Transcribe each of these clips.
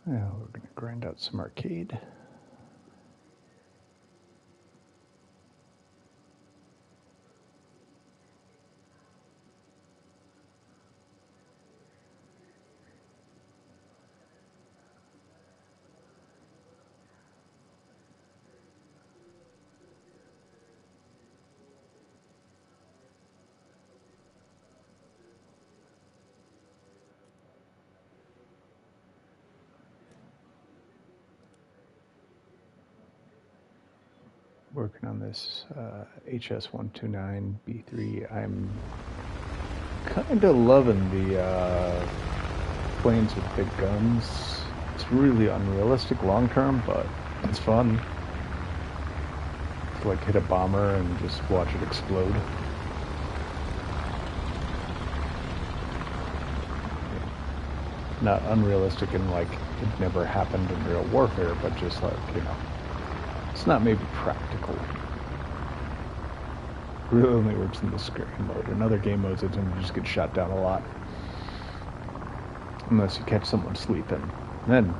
Now we're going to grind out some arcade. Working on this HS129B3. I'm kind of loving the planes with big guns. It's really unrealistic long term, but it's fun to like hit a bomber and just watch it explode. Not unrealistic in like it never happened in real warfare, but just like, you know, it's not maybe practical. It really only works in the scary mode. In other game modes, it tends to just get shot down a lot. Unless you catch someone sleeping. Then,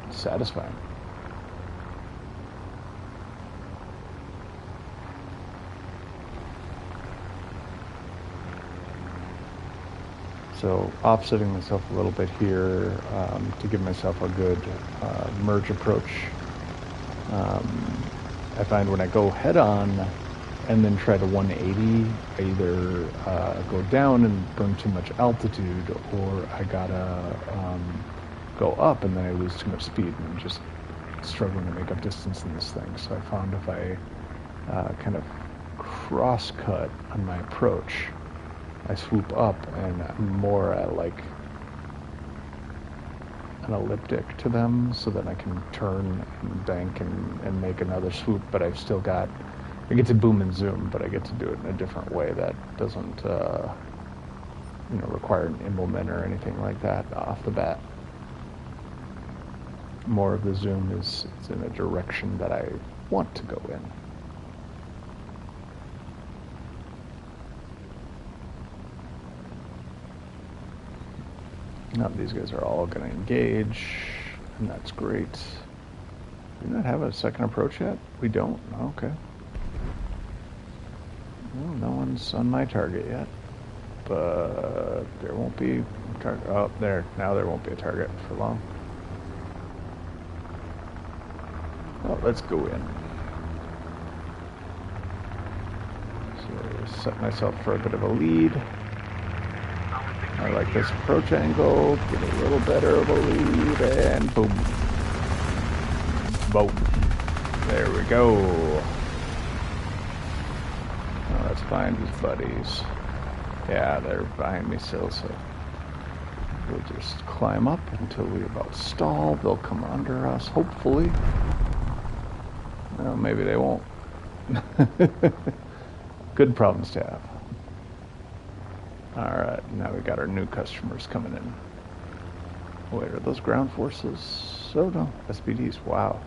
it's satisfying. So, offsetting myself a little bit here to give myself a good merge approach. I find when I go head-on and then try to 180, I either go down and burn too much altitude, or I gotta go up and then I lose too much speed and I'm just struggling to make up distance in this thing. So I found if I kind of cross-cut on my approach, I swoop up and I'm more at like an elliptic to them, so that I can turn and bank and make another swoop, but I've still got, I get to boom and zoom, but I get to do it in a different way that doesn't require an implement or anything like that off the bat. More of the zoom is in a direction that I want to go in. Now these guys are all going to engage, and that's great. Do we not have a second approach yet? We don't? Okay. Well, no one's on my target yet, but there won't be a target. Oh, there. Now there won't be a target for long. Well, let's go in. So set myself for a bit of a lead. I like this approach angle, get a little better of a lead, and boom. Boom. There we go. Oh, let's find his buddies. Yeah, they're behind me still, so we'll just climb up until we about stall. They'll come under us, hopefully. Well, maybe they won't. Good problems to have. Alright, now we got our new customers coming in. Wait, are those ground forces? Oh no, SPDs, wow.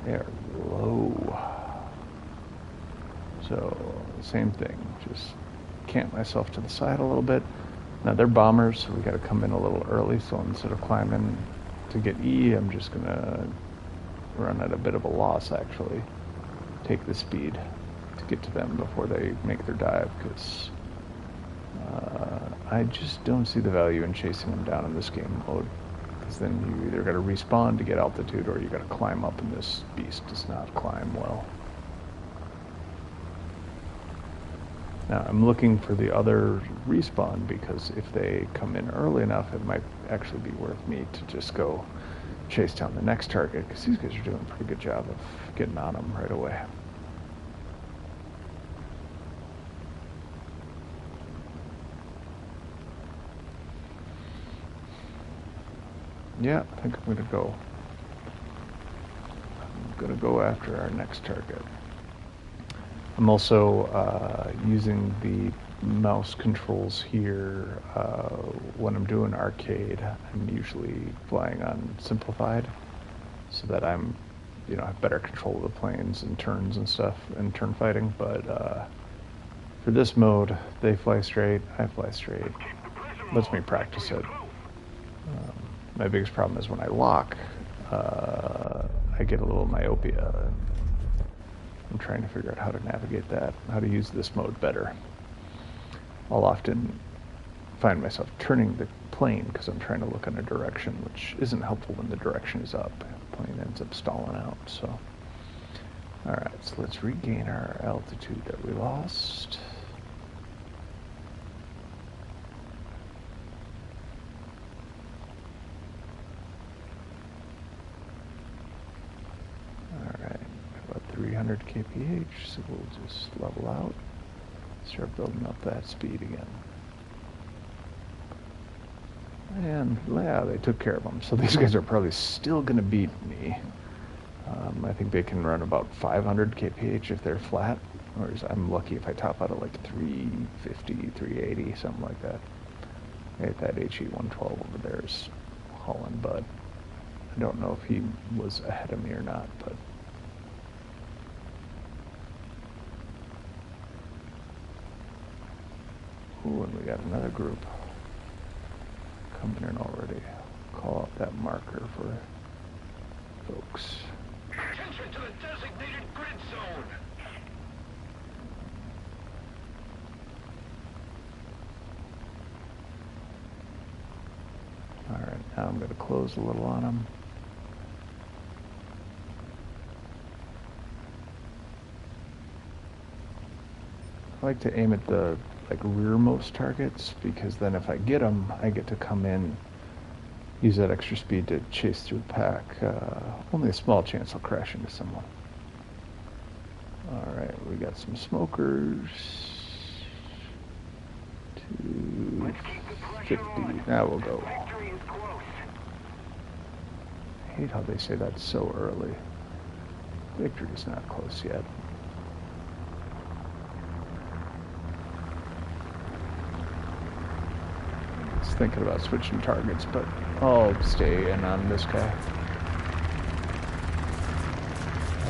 They are low. So, same thing, just camp myself to the side a little bit. Now they're bombers, so we gotta come in a little early, so instead of climbing to get E, I'm just gonna run at a bit of a loss actually. Take the speed to get to them before they make their dive, because I just don't see the value in chasing them down in this game mode, because then you either got to respawn to get altitude, or you got to climb up, and this beast does not climb well. Now I'm looking for the other respawn, because if they come in early enough, it might actually be worth me to just go chase down the next target, because these guys are doing a pretty good job of getting on them right away. Yeah, I think I'm gonna go. I'm gonna go after our next target. I'm also using the mouse controls here when I'm doing arcade. I'm usually flying on simplified, so that I'm, have better control of the planes and turns and stuff and turn fighting. But for this mode, they fly straight, I fly straight. Lets me practice it. My biggest problem is when I lock, I get a little myopia. I'm trying to figure out how to navigate that, how to use this mode better. I'll often find myself turning the plane because I'm trying to look in a direction, which isn't helpful when the direction is up. The plane ends up stalling out. So, all right, so let's regain our altitude that we lost. All right, about 300 kph, so we'll just level out, start building up that speed again. And yeah, they took care of them. So these guys are probably still going to beat me. I think they can run about 500 kph if they're flat. Or I'm lucky if I top out at like 350, 380, something like that. Hey, that HE112 over there is hauling butt. I don't know if he was ahead of me or not, but... Ooh, and we got another group coming in already. Call out that marker for folks. Attention to the designated grid zone. All right, now I'm going to close a little on them. I like to aim at the rearmost targets, because then if I get them, I get to come in, use that extra speed to chase through the pack. Only a small chance I'll crash into someone. All right, we got some smokers. 250. Now we'll go. I hate how they say that so early. Victory's not close yet. Thinking about switching targets, but I'll stay in on this guy.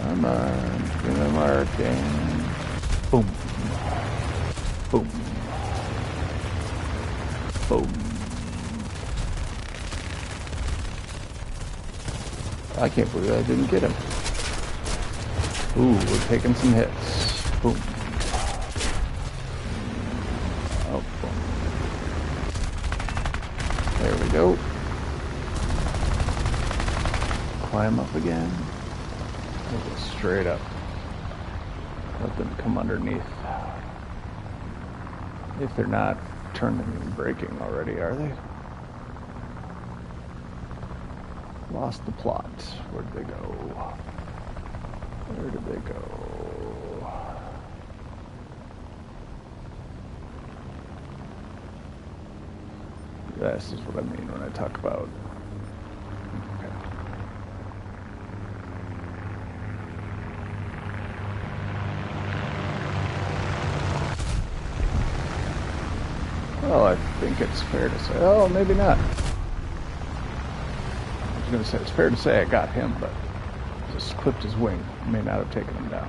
Come on, give him marking. Boom. Boom. Boom. I can't believe I didn't get him. Ooh, we're taking some hits. Boom. Oh, boom. There we go. Climb up again. We'll go straight up. Let them come underneath. If they're not turning and braking already, are they? Lost the plot. Where did they go? Where did they go? This is what I mean when I talk about... Okay. Well, I think it's fair to say... Oh, maybe not. I was going to say, it's fair to say I got him, but just clipped his wing. May not have taken him down.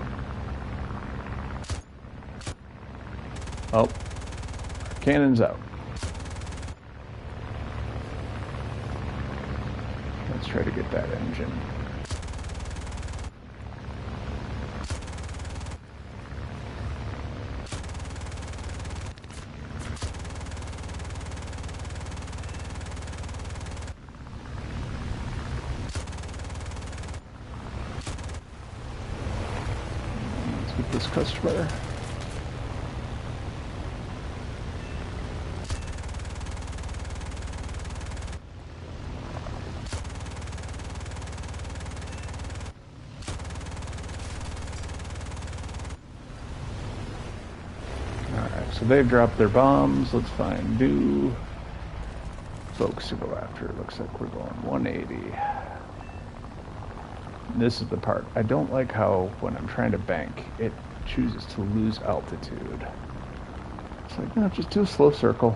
Oh. Cannon's out. Let's try to get that engine. Let's get this customer. So they've dropped their bombs. Let's find new folks to go after. It looks like we're going 180. And this is the part. I don't like how when I'm trying to bank, it chooses to lose altitude. It's like, no, just do a slow circle.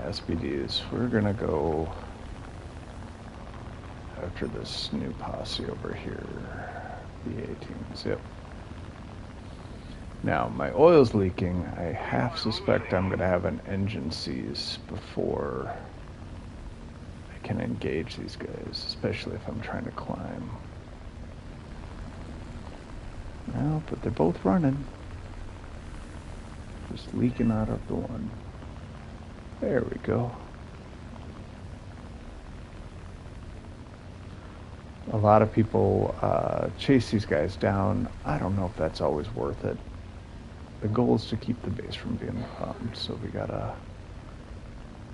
SBDs. We're gonna go after this new posse over here. The 18s, yep. Now, my oil's leaking. I half suspect I'm going to have an engine seize before I can engage these guys, especially if I'm trying to climb. Well, but they're both running. Just leaking out of the one. There we go. A lot of people chase these guys down. I don't know if that's always worth it. The goal is to keep the base from being bombed, so we gotta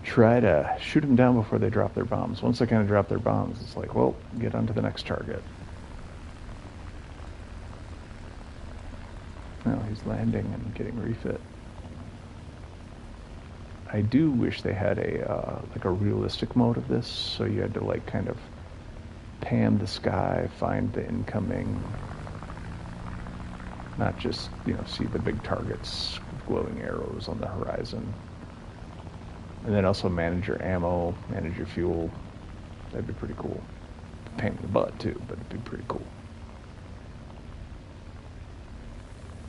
try to shoot them down before they drop their bombs. Once they kind of drop their bombs, it's like, well, get on to the next target. Now he's landing and getting refit. I do wish they had a like a realistic mode of this, so you had to like kind of pan the sky, find the incoming, not just, you know, see the big targets with glowing arrows on the horizon. And then also manage your ammo, manage your fuel. That'd be pretty cool. Pain in the butt too, but it'd be pretty cool.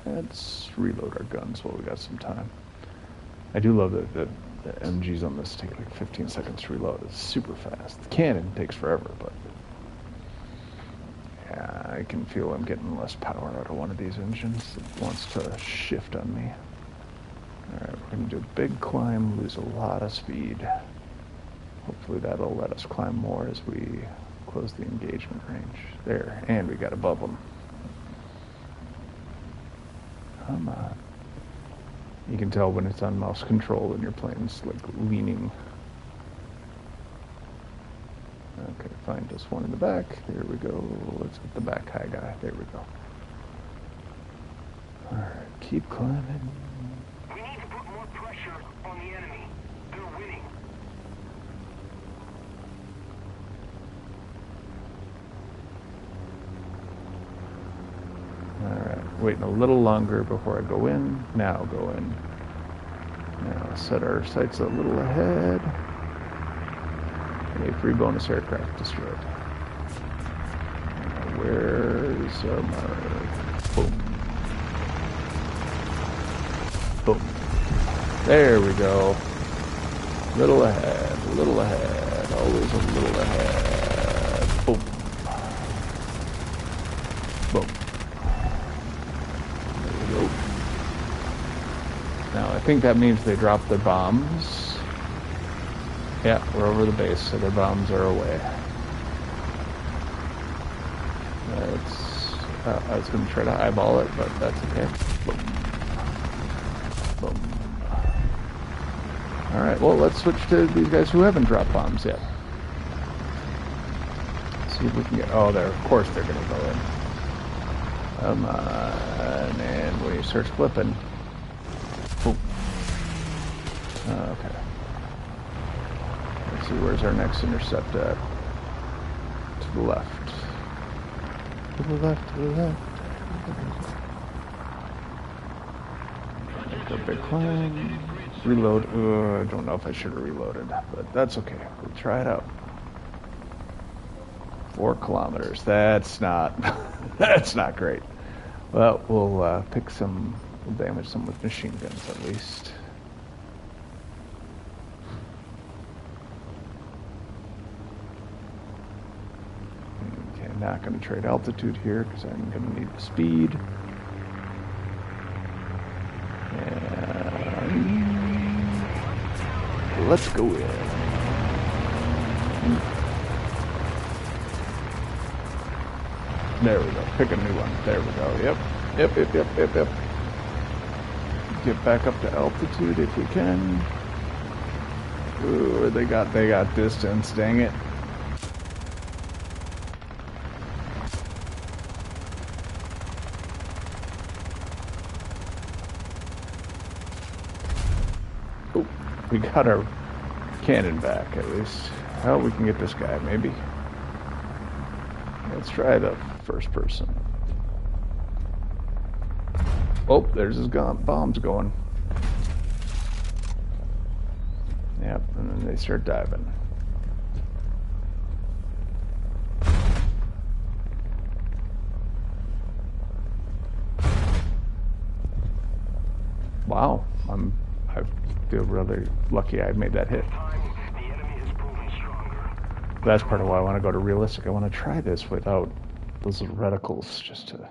Let's reload our guns while we got some time. I do love that the MGs on this take like 15 seconds to reload. It's super fast. The cannon takes forever, but yeah, I can feel I'm getting less power out of one of these engines. It wants to shift on me. Alright, we're going to do a big climb, lose a lot of speed. Hopefully that'll let us climb more as we close the engagement range. There, and we got above them. Come on. You can tell when it's on mouse control and your plane's like leaning. Okay, find us one in the back. There we go. Let's get the back high guy. There we go. Alright, keep climbing. We need to put more pressure on the enemy. They're winning. Alright, waiting a little longer before I go in. Now go in. Now set our sights a little ahead. A free bonus aircraft destroyed. Now where's our mark? Boom. Boom. There we go. Little ahead, little ahead, always a little ahead. Boom. Boom. There we go. Now I think that means they dropped their bombs. Yeah, we're over the base, so their bombs are away. I was going to try to eyeball it, but that's okay. Boom. Boom. Alright, well, let's switch to these guys who haven't dropped bombs yet. See if we can get... Oh, of course they're going to go in. Come on, and when you start flipping... Boom. Okay. Let's see, where's our next intercept at? To the left. To the left, to the left. Make a big climb. Reload. I don't know if I should have reloaded, but that's okay. We'll try it out. 4 kilometers. That's not... that's not great. Well, we'll pick some... We'll damage some with machine guns at least. Not going to trade altitude here because I'm going to need speed. And let's go in. There we go. Pick a new one. There we go. Yep. Get back up to altitude if we can. Ooh, they got distance. Dang it. We got our cannon back, at least. Well, we can get this guy, maybe. Let's try the first person. Oh, there's his bombs going. Yep, and then they start diving. feel really lucky I made that hit. Time, the enemy has proven stronger. That's part of why I want to go to realistic. I want to try this without those little reticles just to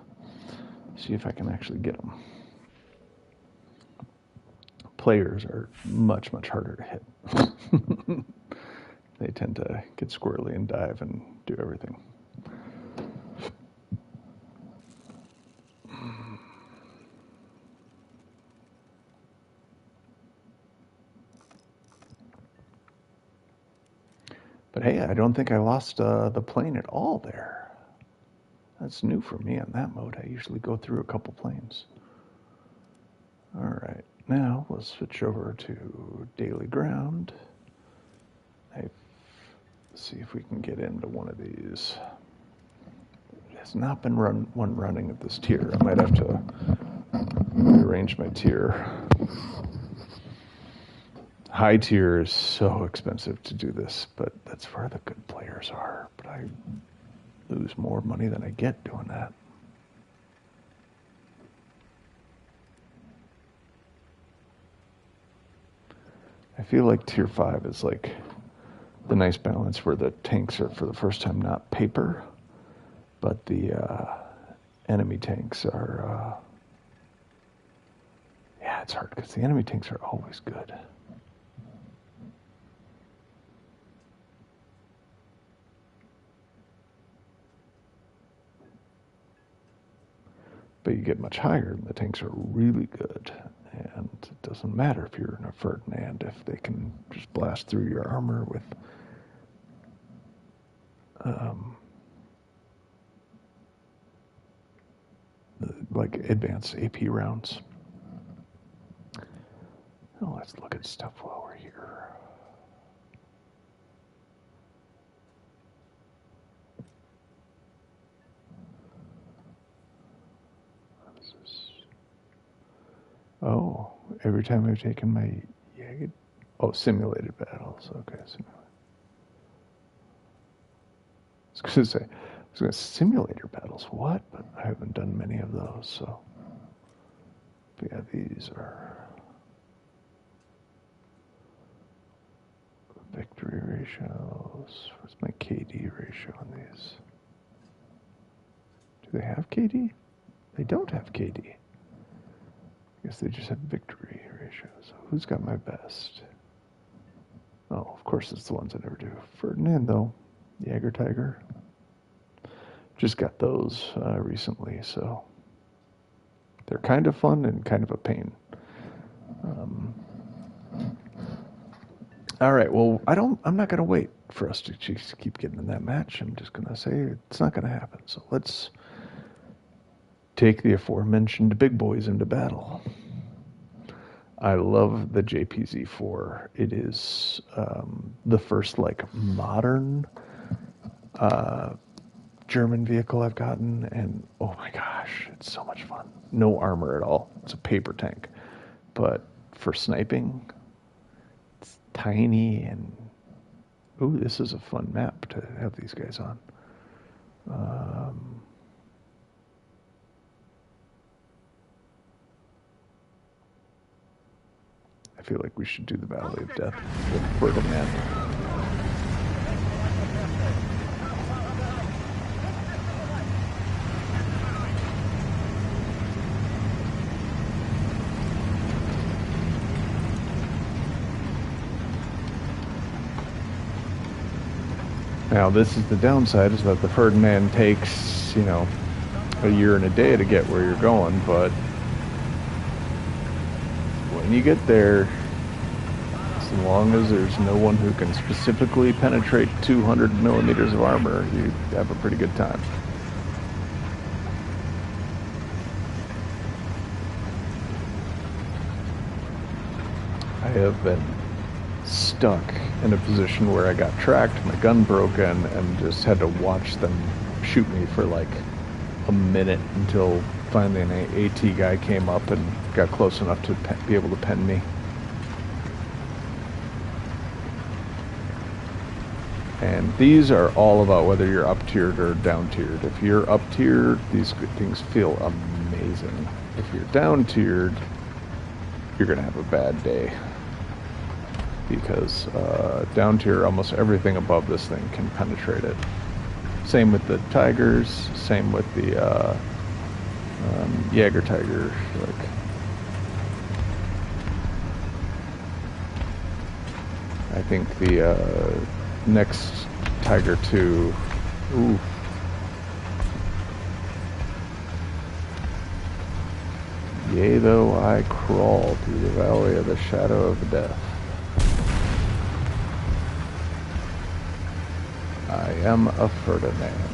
see if I can actually get them. Players are much, much harder to hit. They tend to get squirrely and dive and do everything. But hey, I don't think I lost the plane at all there. That's new for me on that mode. I usually go through a couple planes. All right, now we'll switch over to daily ground. Let's see if we can get into one of these. It has not been one running at this tier. I might have to rearrange my tier. High tier is so expensive to do this, but that's where the good players are. But I lose more money than I get doing that. I feel like tier 5 is like the nice balance where the tanks are for the first time not paper, but the enemy tanks are, yeah, it's hard because the enemy tanks are always good. But you get much higher and the tanks are really good. And it doesn't matter if you're in a Ferdinand, if they can just blast through your armor with like advanced AP rounds. Oh, let's look at stuff while we're here. What is this? Oh, every time I've taken my simulated battles. Okay, simulated. I was going to say, simulator battles. What? But I haven't done many of those, so. But yeah, these are victory ratios. What's my KD ratio on these? Do they have KD? They don't have KD. I guess they just have victory ratios. Who's got my best? Oh, of course it's the ones I never do. Ferdinand, though. Jaeger Tiger. Just got those recently, so they're kind of fun and kind of a pain. All right, well, I'm not going to wait for us to just keep getting in that match. I'm just going to say it's not going to happen. So let's take the aforementioned big boys into battle. I love the JPZ4. It is the first modern German vehicle I've gotten, and oh my gosh, it's so much fun. No armor at all. It's a paper tank, but for sniping, it's tiny and ooh, this is a fun map to have these guys on. I feel like we should do the Valley of Death with Ferdinand. Now, this is the downside, is that the Ferdinand takes, a year and a day to get where you're going, but when you get there, as long as there's no one who can specifically penetrate 200 millimeters of armor, you have a pretty good time. I have been stuck in a position where I got tracked, my gun broken, and just had to watch them shoot me for a minute until finally an AT guy came up and got close enough to be able to pen me. And these are all about whether you're up-tiered or down-tiered. If you're up-tiered, these things feel amazing. If you're down-tiered, you're going to have a bad day. because down tier, almost everything above this thing can penetrate it. Same with the Tigers, same with the Jaeger Tiger. Like, I think the next Tiger 2, ooh. Yea, though I crawl through the valley of the shadow of death, I am a Ferdinand.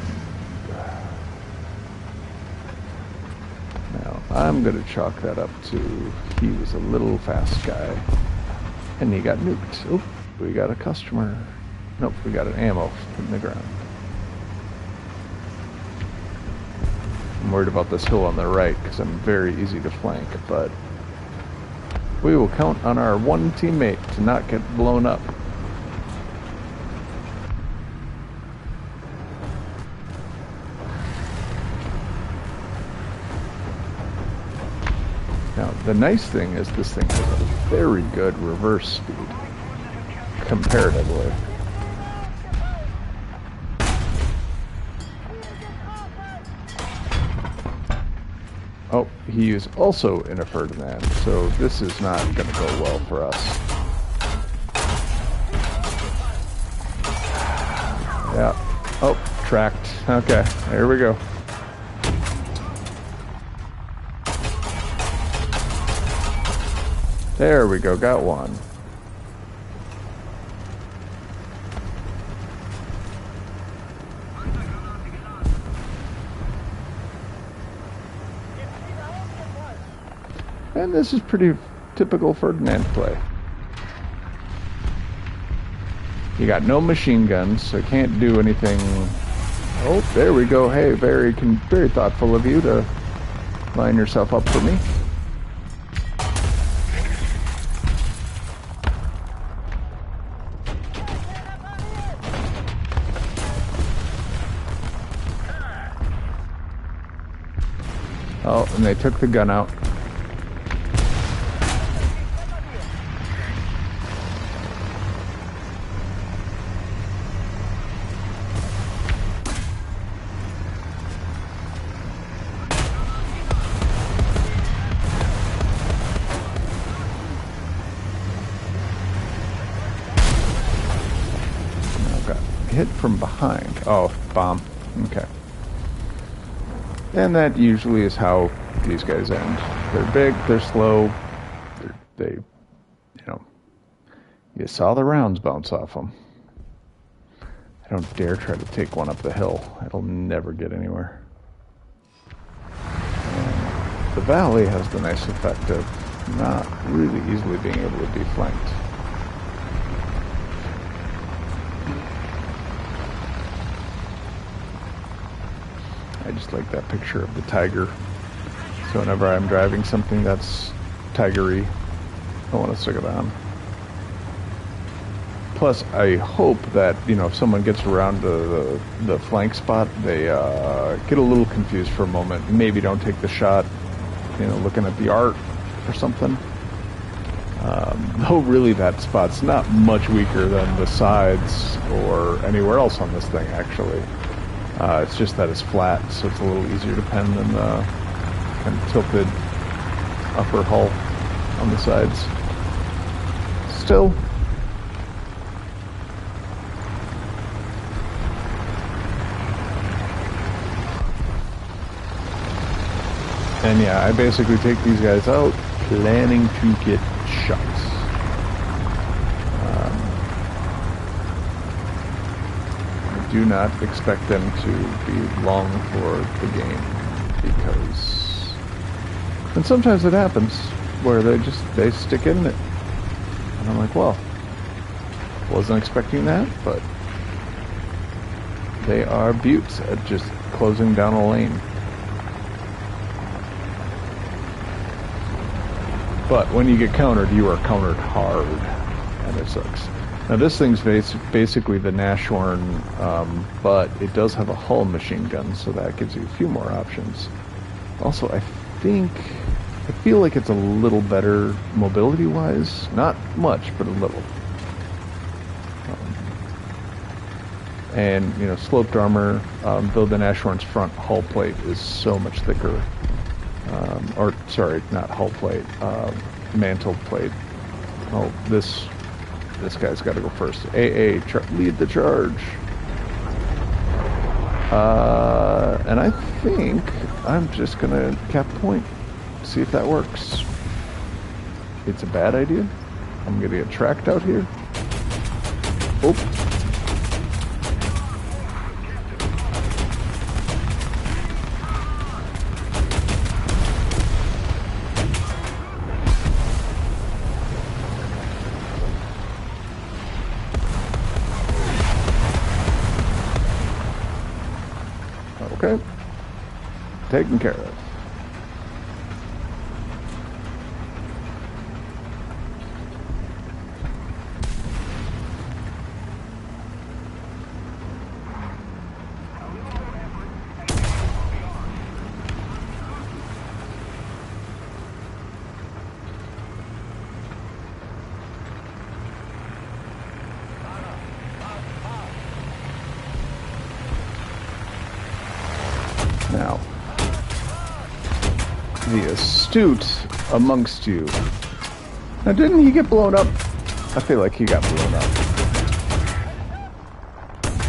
Now, I'm going to chalk that up to he was a little fast guy, and he got nuked. Oh, we got a customer. Nope, we got an ammo in the ground. I'm worried about this hill on the right because I'm very easy to flank, but we will count on our one teammate to not get blown up. Now, the nice thing is this thing has a very good reverse speed, comparatively. Oh, he is also in a Ferdinand, so this is not going to go well for us. Yeah. Oh, tracked. Okay, there we go. There we go, got one. And this is pretty typical Ferdinand play. You got no machine guns, so can't do anything. Oh, there we go. Hey, very thoughtful of you to line yourself up for me. Oh, and they took the gun out. Hit from behind. Oh, bomb. Okay. And that usually is how these guys end. They're big, they're slow, they, you know, you saw the rounds bounce off them. I don't dare try to take one up the hill. It'll never get anywhere. And the valley has the nice effect of not really easily being able to be flanked. I just like that picture of the tiger. So whenever I'm driving something that's tigery, I want to stick it on. Plus, I hope that, you know, if someone gets around to the flank spot, they get a little confused for a moment. Maybe don't take the shot, you know, looking at the art or something. Though really that spot's not much weaker than the sides or anywhere else on this thing, actually. It's just that it's flat, so it's a little easier to pen than the kind of tilted upper hull on the sides. Still, and yeah, I basically take these guys out planning to get shots. Do not expect them to be long for the game, because, and sometimes it happens where they stick in it, and I'm like, well, wasn't expecting that, but they are buttes at just closing down a lane. But when you get countered, you are countered hard, and it sucks. Now this thing's basically the Nashorn, but it does have a hull machine gun, so that gives you a few more options. Also, I feel like it's a little better mobility-wise. Not much, but a little. And, you know, sloped armor, though the Nashorn's front hull plate is so much thicker. Or, sorry, not hull plate, mantle plate. Oh, this guy's got to go first. Lead the charge. And I think I'm just going to cap point. See if that works. It's a bad idea. I'm going to get tracked out here. Oh. Okay. Taken care of. Now, the astute amongst you. Now, didn't he get blown up? I feel like he got blown up.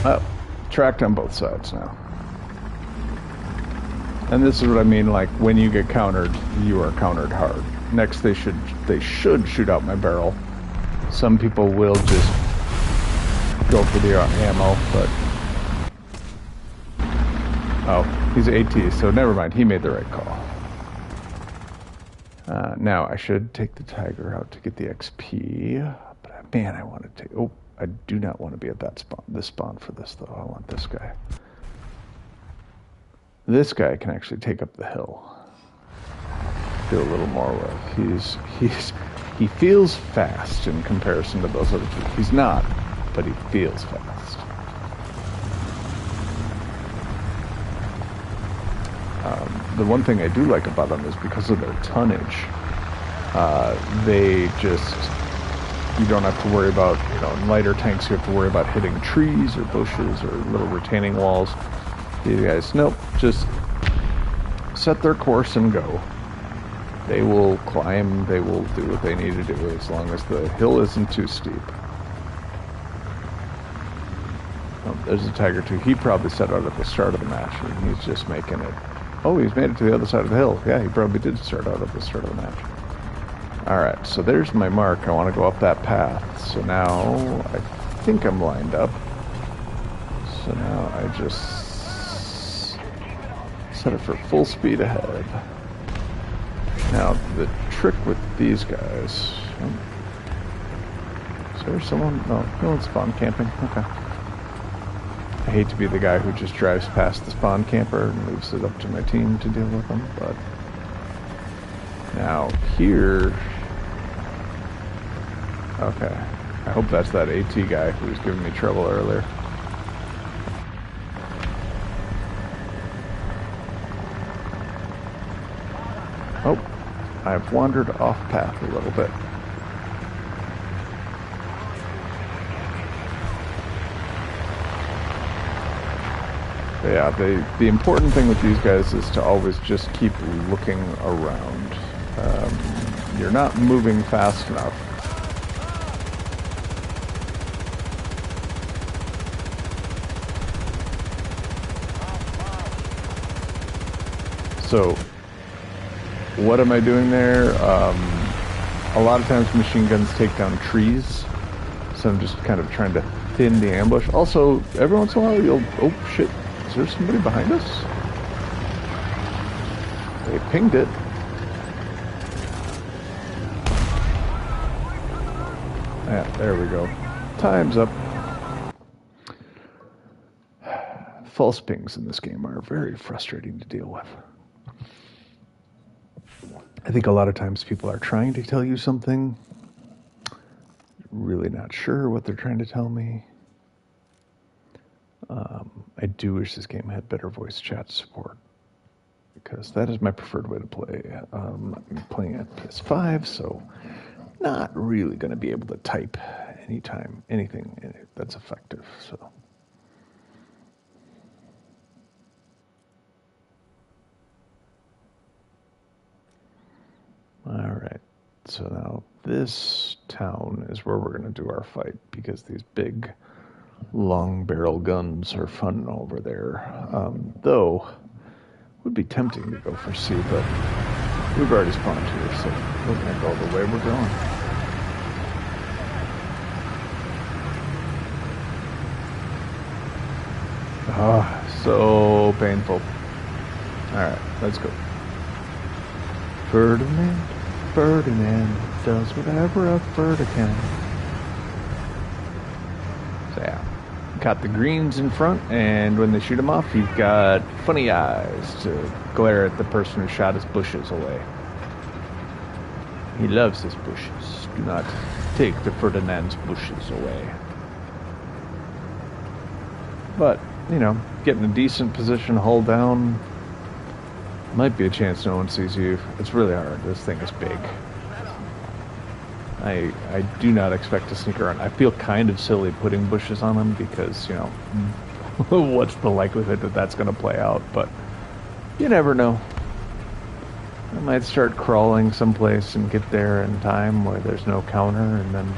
Oh, tracked on both sides now. And this is what I mean, like, when you get countered, you are countered hard. Next, they should shoot out my barrel. Some people will just go for the ammo, but... Oh, he's AT, so never mind. He made the right call. Now, I should take the Tiger out to get the XP. But, man, I want to take... Oh, I do not want to be at that spawn. This spawn for this, though. I want this guy. This guy can actually take up the hill. Do a little more with. He feels fast in comparison to those other two. He's not, but he feels fast. The one thing I do like about them is because of their tonnage, they just, you don't have to worry about, you know, in lighter tanks you have to worry about hitting trees or bushes or little retaining walls. These guys, nope, just set their course and go. They will climb, they will do what they need to do as long as the hill isn't too steep. Oh, there's a Tiger 2. He probably set out at the start of the match and he's just making it. Oh, he's made it to the other side of the hill. Yeah, he probably did start out at the start of the match. Alright, so there's my mark. I want to go up that path. So now, I think I'm lined up. So now I just set it for full speed ahead. Now, the trick with these guys... Is there someone? No one's spawn camping. Okay. I hate to be the guy who just drives past the spawn camper and leaves it up to my team to deal with them, but... Now, here... Okay. I hope that's that AT guy who was giving me trouble earlier. Oh, I've wandered off path a little bit. But yeah, the important thing with these guys is to always just keep looking around. You're not moving fast enough. So, what am I doing there? A lot of times machine guns take down trees, so I'm just kind of trying to thin the ambush. Also, every once in a while you'll... Oh, shit. Is there somebody behind us? They pinged it. Yeah, there we go. Time's up. False pings in this game are very frustrating to deal with. I think a lot of times people are trying to tell you something, really not sure what they're trying to tell me. I do wish this game had better voice chat support, because that is my preferred way to play. I'm playing at PS5, so not really going to be able to type anytime, anything that's effective, so... so now this town is where we're going to do our fight, because these big long barrel guns are fun over there. Though, it would be tempting to go for C, but we've already spawned here, so we're going to go the way we're going. Ah, so painful. Alright, let's go. Ferdinand does whatever a Ferda can. So yeah, got the greens in front, and when they shoot him off, he's got funny eyes to glare at the person who shot his bushes away. He loves his bushes. Do not take the Ferdinand's bushes away. But, you know, getting a decent position, hold down, might be a chance no one sees you. It's really hard. This thing is big. I do not expect to sneak around. I feel kind of silly putting bushes on him because, you know, what's the likelihood that that's going to play out? But you never know. I might start crawling someplace and get there in time where there's no counter, and then...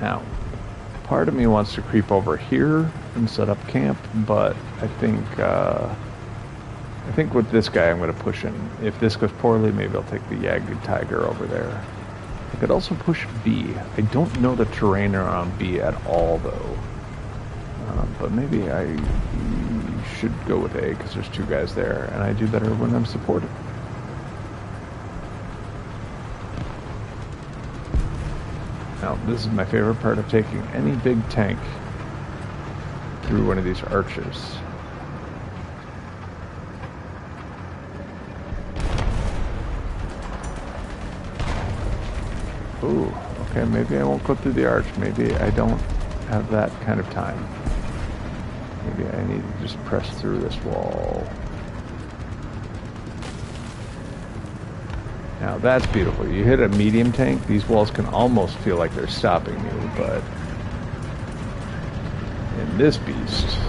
Now, part of me wants to creep over here and set up camp, but I think with this guy I'm going to push in. If this goes poorly, maybe I'll take the Jagged Tiger over there. I could also push B. I don't know the terrain around B at all, though. But maybe I should go with A, because there's two guys there, and I do better when I'm supported. Now, this is my favorite part of taking any big tank through one of these arches. Ooh, okay, maybe I won't go through the arch. Maybe I don't have that kind of time. Maybe I need to just press through this wall. Now that's beautiful. You hit a medium tank, these walls can almost feel like they're stopping you, but in this beast,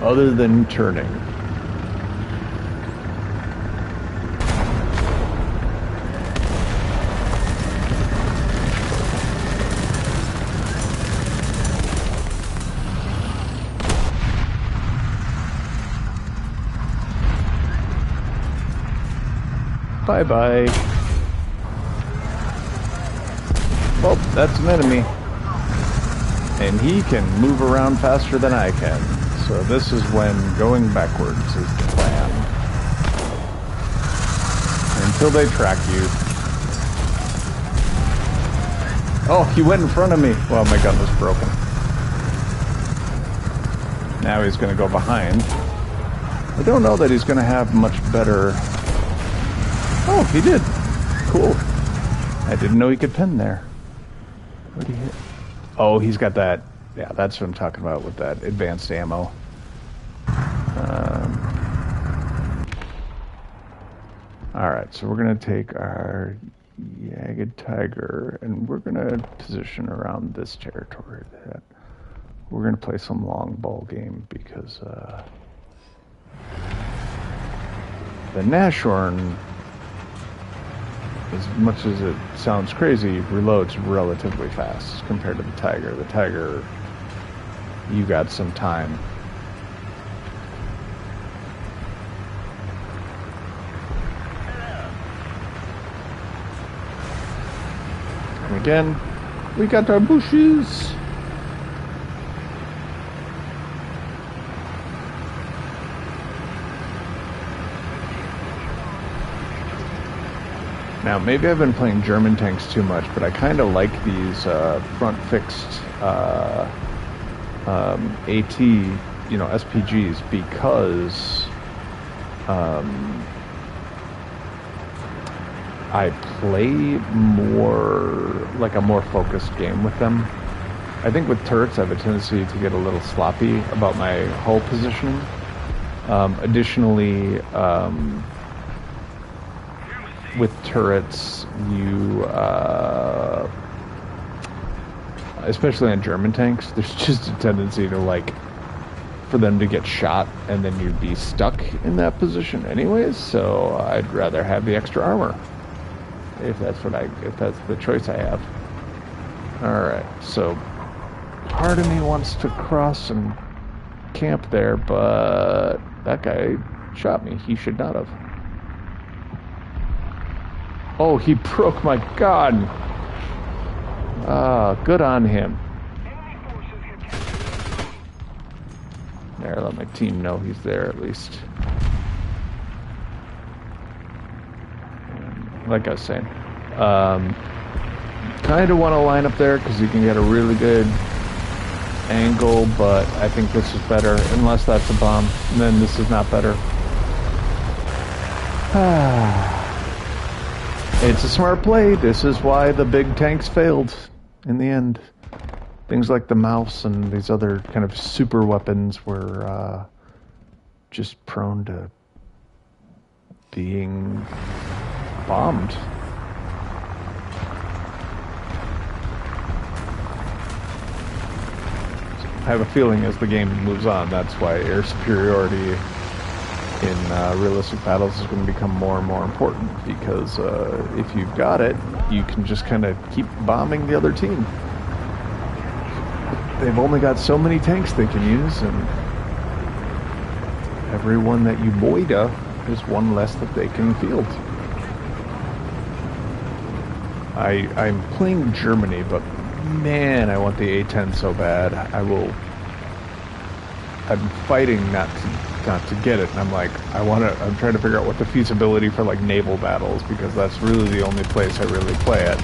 other than turning, bye-bye. Oh, that's an enemy. And he can move around faster than I can. So this is when going backwards is the plan. Until they track you. Oh, he went in front of me. Well, my gun was broken. Now he's going to go behind. I don't know that he's going to have much better... Oh, he did. Cool. I didn't know he could pin there. What did he hit? Oh, he's got that. Yeah, that's what I'm talking about with that advanced ammo. Alright, so we're going to take our Jagged Tiger and we're going to position around this territory. That we're going to play some long ball game because the Nashorn, as much as it sounds crazy, reloads relatively fast compared to the Tiger. The Tiger, you got some time. And again, we got our bushes. Now, maybe I've been playing German tanks too much, but I kind of like these front-fixed AT, you know, SPGs, because I play more, like a more focused game with them. I think with turrets, I have a tendency to get a little sloppy about my hull positioning. Additionally, with turrets, you especially on German tanks, there's just a tendency to like for them to get shot and then you'd be stuck in that position anyways. So I'd rather have the extra armor if that's the choice I have. All right, so part of me wants to cross and camp there, but that guy shot me. He should not have. Oh, he broke my gun. Good on him. There, let my team know he's there at least. Like I was saying, kind of want to line up there because you can get a really good angle, but I think this is better. Unless that's a bomb, and then this is not better. It's a smart play. This is why the big tanks failed in the end. Things like the mouse and these other kind of super weapons were just prone to being bombed. I have a feeling as the game moves on, that's why air superiority in realistic battles is going to become more and more important, because if you've got it, you can just kind of keep bombing the other team. They've only got so many tanks they can use, and every one that you moida is one less that they can field. I'm playing Germany, but man, I want the A-10 so bad. I'm fighting not to get it, and I'm like, I'm trying to figure out what the feasibility for like naval battles, because that's really the only place I really play it.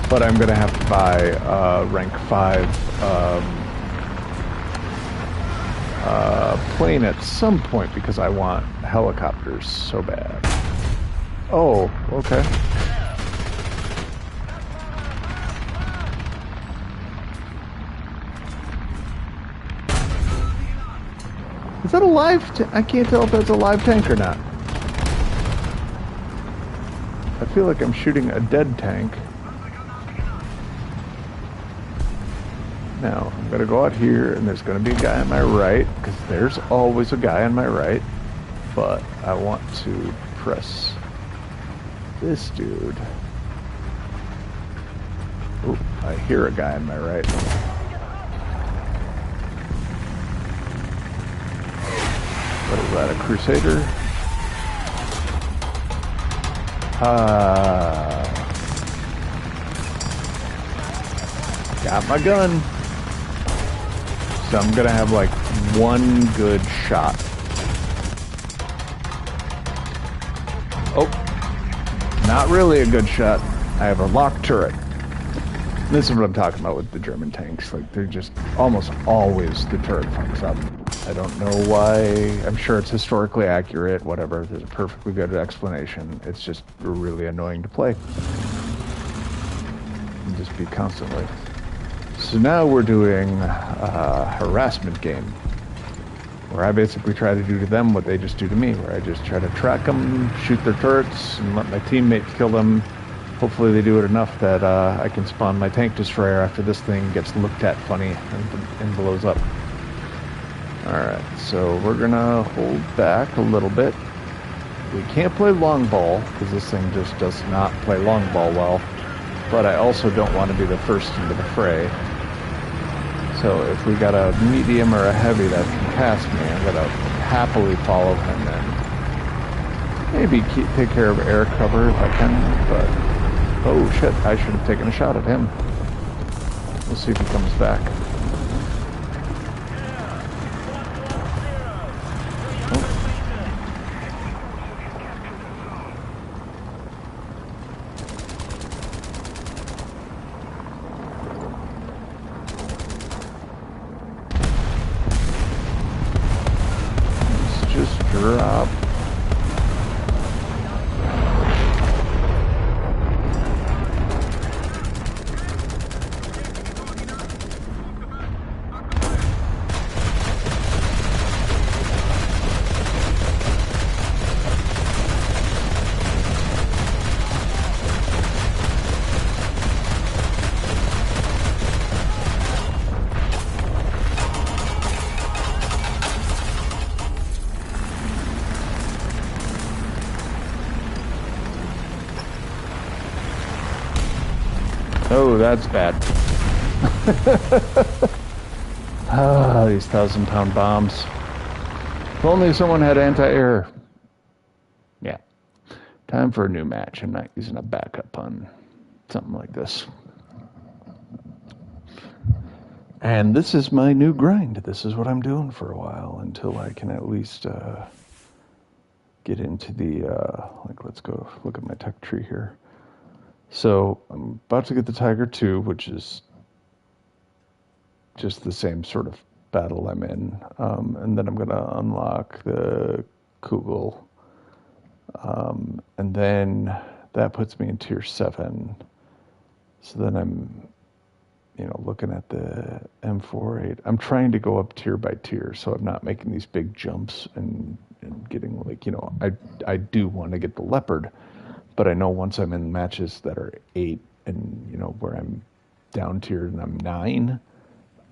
But I'm gonna have to buy rank 5 plane at some point because I want helicopters so bad. Oh, okay. Is that a live? I can't tell if that's a live tank or not. I feel like I'm shooting a dead tank. Now, I'm going to go out here, and there's going to be a guy on my right, because there's always a guy on my right, but I want to press this dude. Oh, I hear a guy on my right. What is that, a Crusader? Got my gun. So I'm gonna have like one good shot. Oh, not really a good shot. I have a locked turret. This is what I'm talking about with the German tanks. Like, they're just almost always the turret fucks up. I don't know why. I'm sure it's historically accurate, whatever. There's a perfectly good explanation. It's just really annoying to play. And just be constantly. So now we're doing a harassment game, where I basically try to do to them what they just do to me, where I just try to track them, shoot their turrets, and let my teammates kill them. Hopefully they do it enough that I can spawn my tank destroyer after this thing gets looked at funny and blows up. Alright, so we're gonna hold back a little bit. We can't play long ball, because this thing just does not play long ball well. But I also don't want to be the first into the fray. So if we got a medium or a heavy that can pass me, I'm gonna happily follow him and maybe take care of air cover if I can, but oh shit, I should have taken a shot at him. We'll see if he comes back. Drop. Oh, that's bad. Ah, these 1,000-pound bombs. If only someone had anti-air. Yeah. Time for a new match. I'm not using a backup on something like this. And this is my new grind. This is what I'm doing for a while until I can at least get into the, like, let's go look at my tech tree here. So I'm about to get the Tiger 2, which is just the same sort of battle I'm in. And then I'm going to unlock the Kugel. And then that puts me in tier 7. So then I'm, looking at the M48. I'm trying to go up tier by tier, so I'm not making these big jumps and getting like, I do want to get the Leopard, but I know once I'm in matches that are 8 and, where I'm down tiered and I'm 9,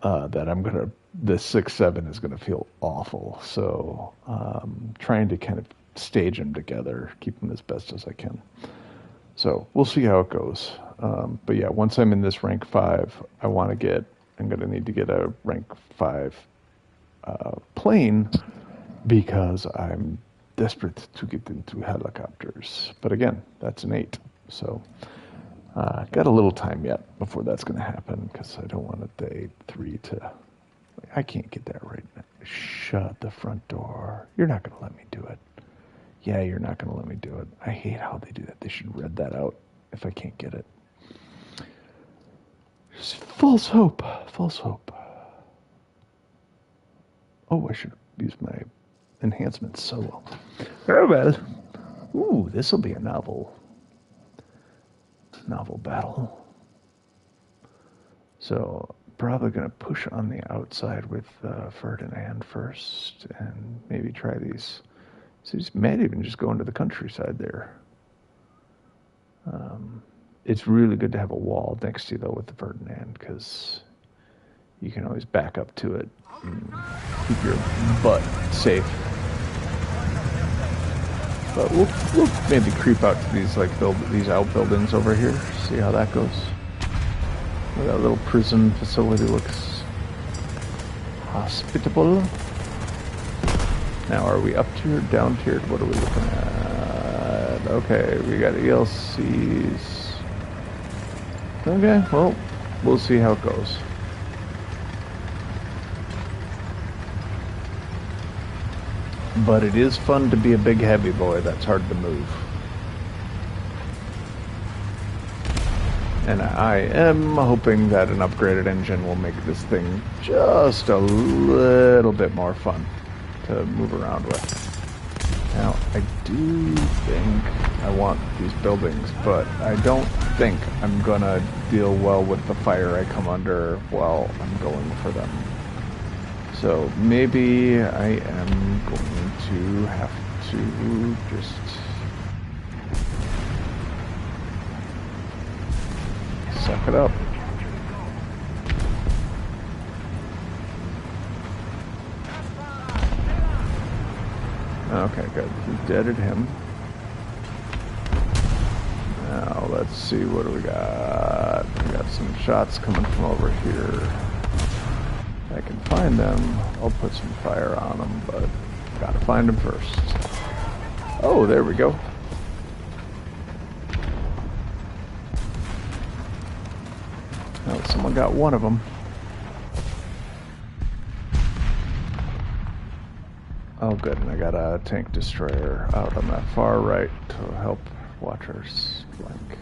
that the 6, 7 is going to feel awful. So trying to kind of stage them together, keep them as best as I can. So we'll see how it goes. But yeah, once I'm in this rank 5, I'm going to need to get a rank 5 plane because I'm desperate to get into helicopters. But again, that's an 8. So got a little time yet before that's going to happen because I don't want the 3 to... I can't get that right now. Shut the front door. You're not going to let me do it. Yeah, you're not going to let me do it. I hate how they do that. They should read that out if I can't get it. Just false hope. False hope. Oh, I should use my enhancements so well. Oh, well. Ooh, this will be a novel battle. So, probably going to push on the outside with Ferdinand first and maybe try these. So you might even just go into the countryside there. It's really good to have a wall next to you, though, with the Ferdinand, because you can always back up to it and keep your butt safe. But we'll maybe creep out to these these outbuildings over here, see how that goes. That little prison facility looks hospitable. Now, are we up tiered, down tiered? What are we looking at? Okay, we got ELCs. Okay, well, we'll see how it goes. But it is fun to be a big heavy boy that's hard to move. And I am hoping that an upgraded engine will make this thing just a little bit more fun to move around with. Now, I do think I want these buildings, but I don't think I'm gonna deal well with the fire I come under while I'm going for them. So maybe I am going to have to just suck it up. Okay, good. We deaded him. Now, let's see, what do we got? We got some shots coming from over here. If I can find them, I'll put some fire on them, but gotta find them first. Oh, there we go. Oh, someone got one of them. Oh, good, and I got a tank destroyer out on that far right to help watchers flank.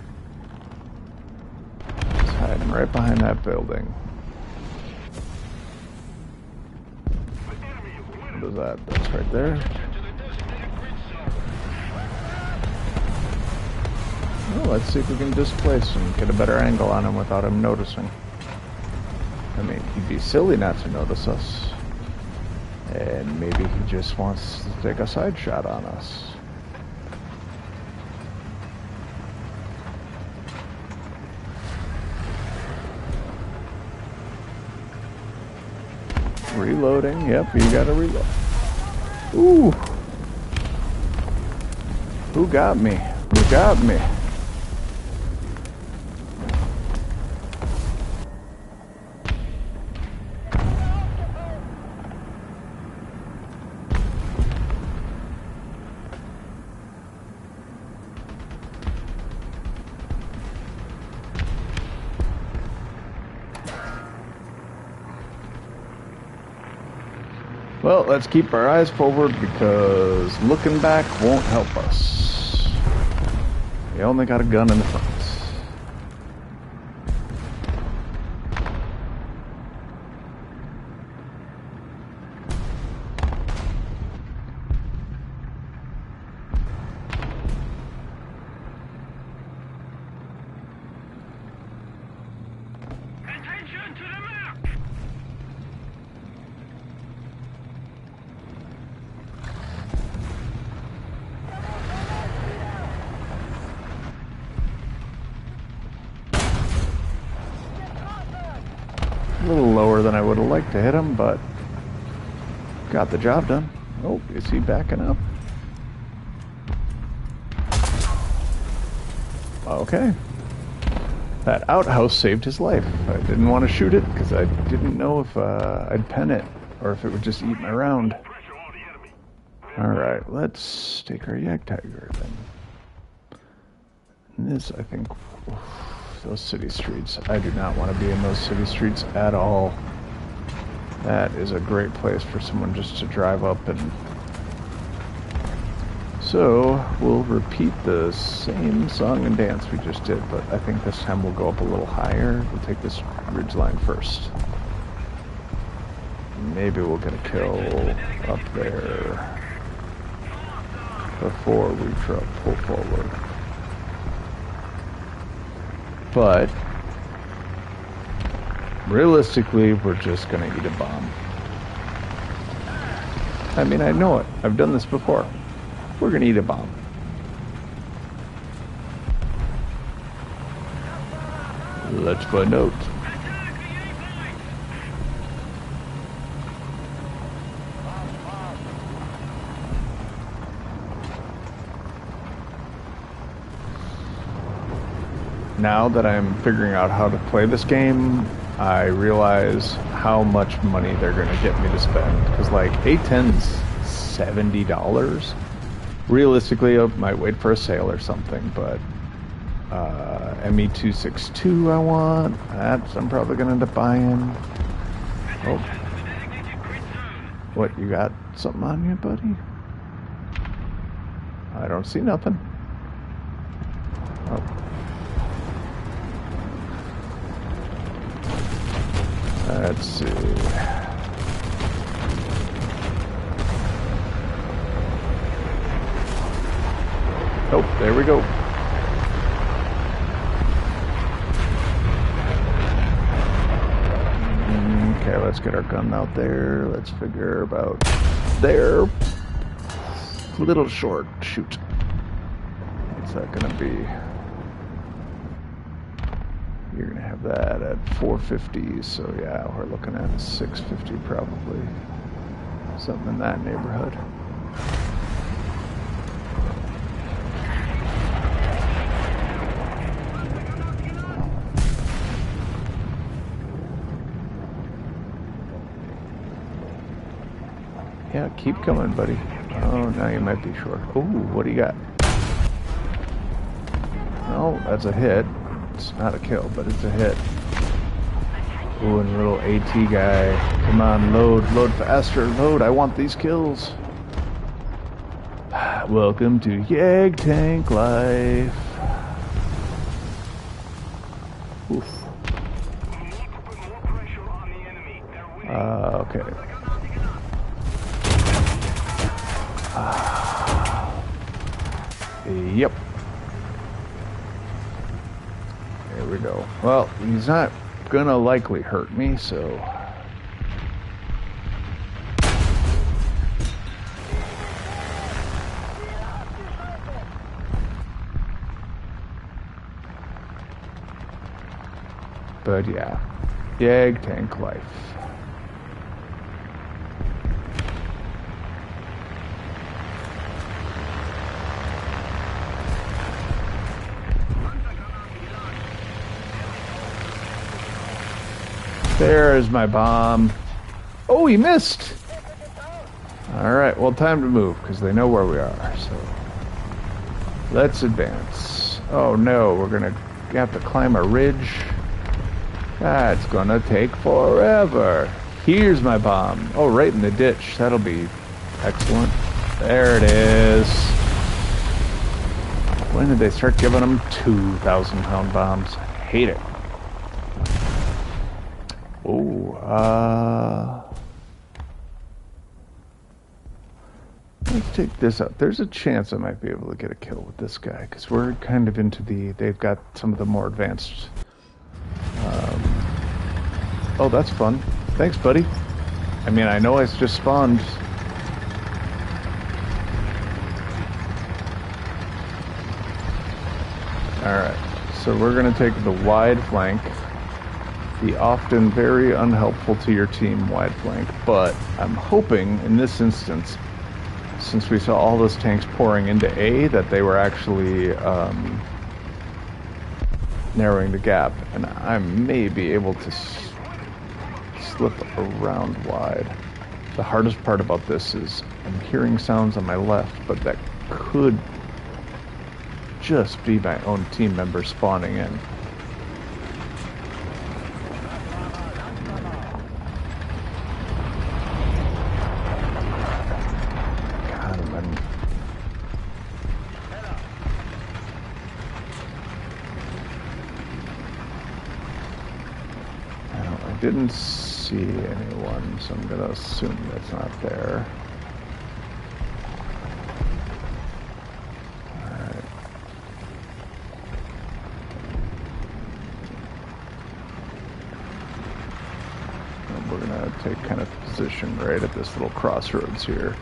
It's hiding right behind that building. What is that? That's right there. Oh, let's see if we can displace him, get a better angle on him without him noticing. I mean, he'd be silly not to notice us. And maybe he just wants to take a side shot on us. Reloading, yep, you gotta reload. Ooh! Who got me? Who got me? Well, let's keep our eyes forward because looking back won't help us. We only got a gun in the front. Attention to the map! A little lower than I would have liked to hit him, but got the job done. Oh, is he backing up? Okay. That outhouse saved his life. I didn't want to shoot it because I didn't know if I'd pen it or if it would just eat my round. Alright, let's take our Yak Tiger then. And this, I think, those city streets. I do not want to be in those city streets at all. That is a great place for someone just to drive up and... So, we'll repeat the same song and dance we just did, but I think this time we'll go up a little higher. We'll take this ridgeline first. Maybe we'll get a kill up there before we pull forward. But realistically, we're just gonna eat a bomb. I mean, I know it. I've done this before. We're gonna eat a bomb. Let's find out. Now that I'm figuring out how to play this game, I realize how much money they're going to get me to spend. Because, like, A10's $70. Realistically, I might wait for a sale or something, but ME262 I want. That's I'm probably going to end up buying. Oh. What, you got something on you, buddy? I don't see nothing. Oh. Let's see. Oh, there we go. Okay, let's get our gun out there. Let's figure about there. A little short. Shoot. What's that gonna be? You're gonna have that at 450, so yeah, we're looking at 650 probably. Something in that neighborhood. Yeah, keep coming, buddy. Oh, now you might be short. Oh, what do you got? No, that's a hit. It's not a kill, but it's a hit. Ooh, and little AT guy. Come on, load faster, load. I want these kills. Welcome to Yag Tank Life. Oof. Okay. Yep. There we go. Well, he's not gonna likely hurt me, so... But yeah, Yag Tank Life. There's my bomb. Oh, he missed. All right, well, time to move because they know where we are. So let's advance. Oh no, we're gonna have to climb a ridge. That's gonna take forever. Here's my bomb. Oh, right in the ditch. That'll be excellent. There it is. When did they start giving them 2,000-pound bombs? I hate it. Oh, let's take this out. There's a chance I might be able to get a kill with this guy, because we're kind of into the... They've got some of the more advanced... oh, that's fun. Thanks, buddy. I mean, I know I just spawned. Alright, so we're going to take the wide flank. The often very unhelpful to your team wide flank, but I'm hoping in this instance, since we saw all those tanks pouring into A, that they were actually narrowing the gap, and I may be able to slip around wide. The hardest part about this is I'm hearing sounds on my left, but that could just be my own team member spawning in. Didn't see anyone, so I'm gonna assume that's not there. Alright. And we're gonna take kind of position right at this little crossroads here.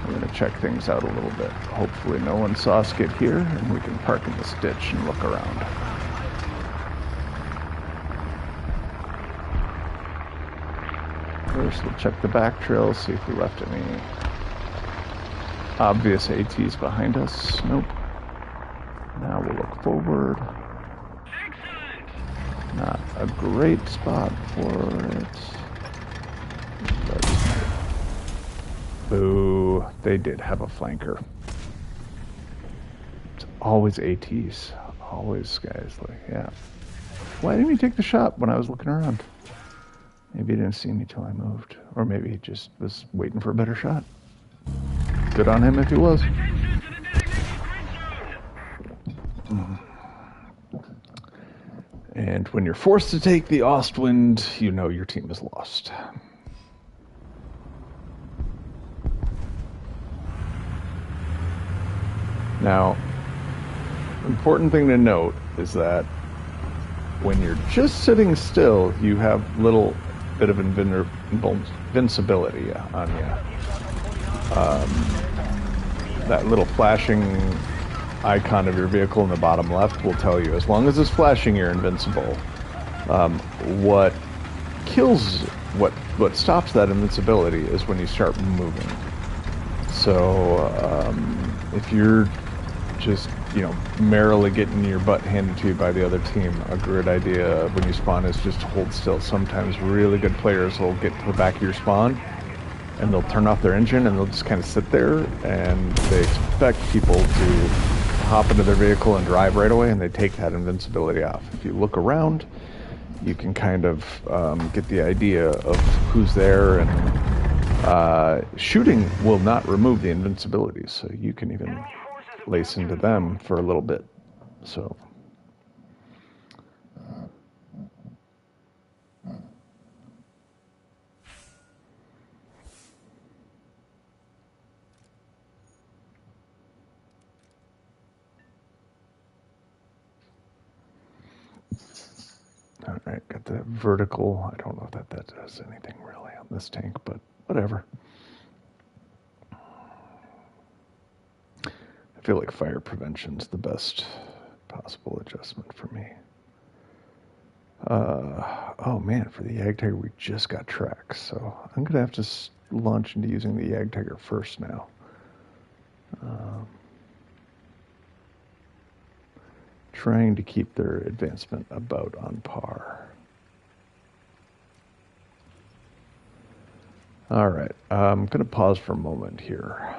We're gonna check things out a little bit. Hopefully no one saw us get here, and we can park in this ditch and look around. First, we'll check the back trail, see if we left any obvious ATs behind us. Nope. Now we'll look forward. Not a great spot for it. But... boo. They did have a flanker. It's always ATs. Always guys like, yeah. Why didn't he take the shot when I was looking around? Maybe he didn't see me till I moved. Or maybe he just was waiting for a better shot. Good on him if he was. And when you're forced to take the Ostwind, you know your team is lost. Now, important thing to note is that when you're just sitting still, you have little bit of invincibility on you. That little flashing icon of your vehicle in the bottom left will tell you, as long as it's flashing, you're invincible. What stops that invincibility is when you start moving. So if you're just, merrily getting your butt handed to you by the other team, a good idea when you spawn is just to hold still. Sometimes really good players will get to the back of your spawn and they'll turn off their engine and they'll just kind of sit there, and they expect people to hop into their vehicle and drive right away, and they take that invincibility off. If you look around, you can kind of get the idea of who's there, and shooting will not remove the invincibility, so you can even lace into them for a little bit. So all right, got the vertical. I don't know if that does anything really on this tank, but whatever. I feel like fire prevention's the best possible adjustment for me. Oh man, for the Yag Tiger we just got tracks, so I'm gonna have to launch into using the Yag Tiger first now. Trying to keep their advancement about on par. All right, I'm gonna pause for a moment here.